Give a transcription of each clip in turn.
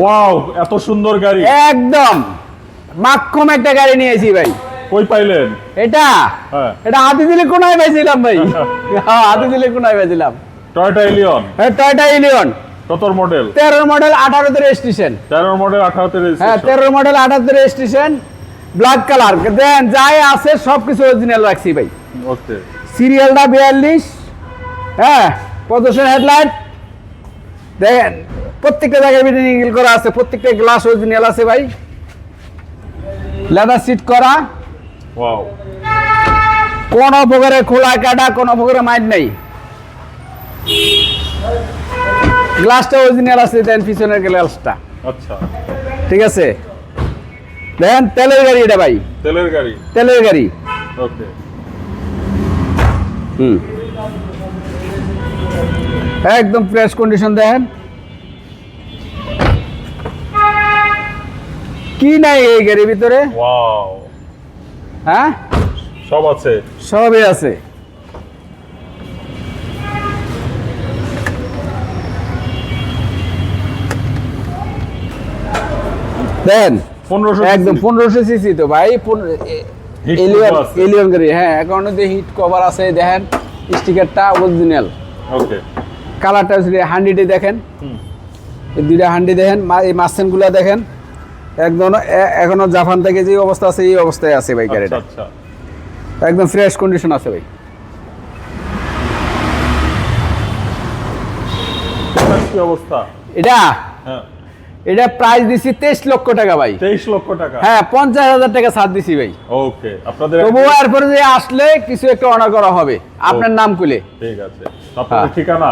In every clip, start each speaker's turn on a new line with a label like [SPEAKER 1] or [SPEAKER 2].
[SPEAKER 1] Wow, এত সুন্দর গাড়ি।
[SPEAKER 2] একদম মাক্ষম একটা গাড়ি নিয়েছি ভাই।
[SPEAKER 1] কই পাইলেন
[SPEAKER 2] এটা?
[SPEAKER 1] হ্যাঁ,
[SPEAKER 2] এটা হাতি দিলে কোনায় পাইছিলাম ভাই। হ্যাঁ, হাতি দিলে কোনায় পাইছিলাম।
[SPEAKER 1] Toyota Allion.
[SPEAKER 2] হ্যাঁ, টয়োটা এলিয়ন।
[SPEAKER 1] কত মডেল?
[SPEAKER 2] 13 মডেল, 18 তে রেজিস্ট্রেশন।
[SPEAKER 1] 13 মডেল, 18 তে
[SPEAKER 2] হ্যাঁ,
[SPEAKER 1] রেজিস্ট্রেশন।
[SPEAKER 2] 13 মডেল, 18 তে রেজিস্ট্রেশন। ব্ল্যাক কালার দেন, যাই আছে সবকিছু অরিজিনাল রাখছি ভাই।
[SPEAKER 1] ওকে।
[SPEAKER 2] সিরিয়ালটা 42। হ্যাঁ, প্রদর্শন হেডলাইট দেখেন, প্রত্যেকটা জায়গায় বিডিং করা আছে, প্রত্যেকটা গ্লাস অরিজিনাল আছে ভাই। লেদার সিট করা,
[SPEAKER 1] ওয়াও,
[SPEAKER 2] কোন প্রকারে খোলা কাটা, কোন প্রকারে মাইট নাই। গ্লাসটা অরিজিনাল আছে, দেন পিছনের গ্লাসটা।
[SPEAKER 1] আচ্ছা,
[SPEAKER 2] ঠিক আছে। দেখেন তেলের গাড়ি এটা ভাই,
[SPEAKER 1] তেলের গাড়ি।
[SPEAKER 2] তেলের গাড়ি।
[SPEAKER 1] ওকে।
[SPEAKER 2] একদম ফ্রেশ কন্ডিশন। দেখেন কি নাই এই গাড়ির ভিতরে।
[SPEAKER 1] ওয়াও,
[SPEAKER 2] হ্যাঁ,
[SPEAKER 1] সব আছে।
[SPEAKER 2] সবই আছে। দেন
[SPEAKER 1] 1500
[SPEAKER 2] একদম 1500 সিসি তো ভাই।
[SPEAKER 1] Heat
[SPEAKER 2] এলিয়ন,
[SPEAKER 1] cover আছে।
[SPEAKER 2] এলিয়ন গাড়ি। হ্যাঁ, একাউন্টে যে হিট কভার আছে দেখেন, স্টিকারটা অরিজিনাল।
[SPEAKER 1] ওকে।
[SPEAKER 2] কালারটা হচ্ছে হান্ডিতে দেখেন, এই দুইটা হান্ডি দেখেন, এই মাসেনগুলো দেখেন, একদম এখনো জাপান থেকে যে অবস্থা আছে এই অবস্থায় আছে ভাই গাড়িটা।
[SPEAKER 1] আচ্ছা,
[SPEAKER 2] একদম ফ্রেশ কন্ডিশন আছে ভাই।
[SPEAKER 1] কি অবস্থা?
[SPEAKER 2] এটা
[SPEAKER 1] হ্যাঁ,
[SPEAKER 2] এটা প্রাইস দিছি 23 লক্ষ টাকা ভাই।
[SPEAKER 1] 23 লক্ষ টাকা।
[SPEAKER 2] হ্যাঁ, 50,000 টাকা ছাড় দিছি ভাই।
[SPEAKER 1] ওকে, আপনাদের
[SPEAKER 2] তবুও এরপরে যে আসলে কিছু একটা অর্ডার করা হবে আপনার নাম খুলে।
[SPEAKER 1] ঠিক আছে। আপনাদের ঠিকানা?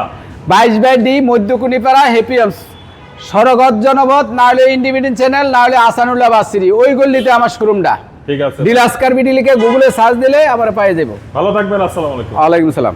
[SPEAKER 2] 22/D মধ্যকুনিপাড়া, হ্যাপি হোমস, সরগত জনপদ, না হলে ইন্ডিপেন্ডেন্ট চ্যানেল, না হলে আসানুল্লাহ বাসিরি, ওই গল্লিতে আমার শোরুমটা।
[SPEAKER 1] ঠিক আছে।
[SPEAKER 2] ডিলার্স কার বিডি লিখে গুগলে সার্চ দিলে আবার পেয়ে যাবো।
[SPEAKER 1] ভালো থাকবেন। আসসালামু আলাইকুম।
[SPEAKER 2] ওয়ালাইকুম আসসালাম।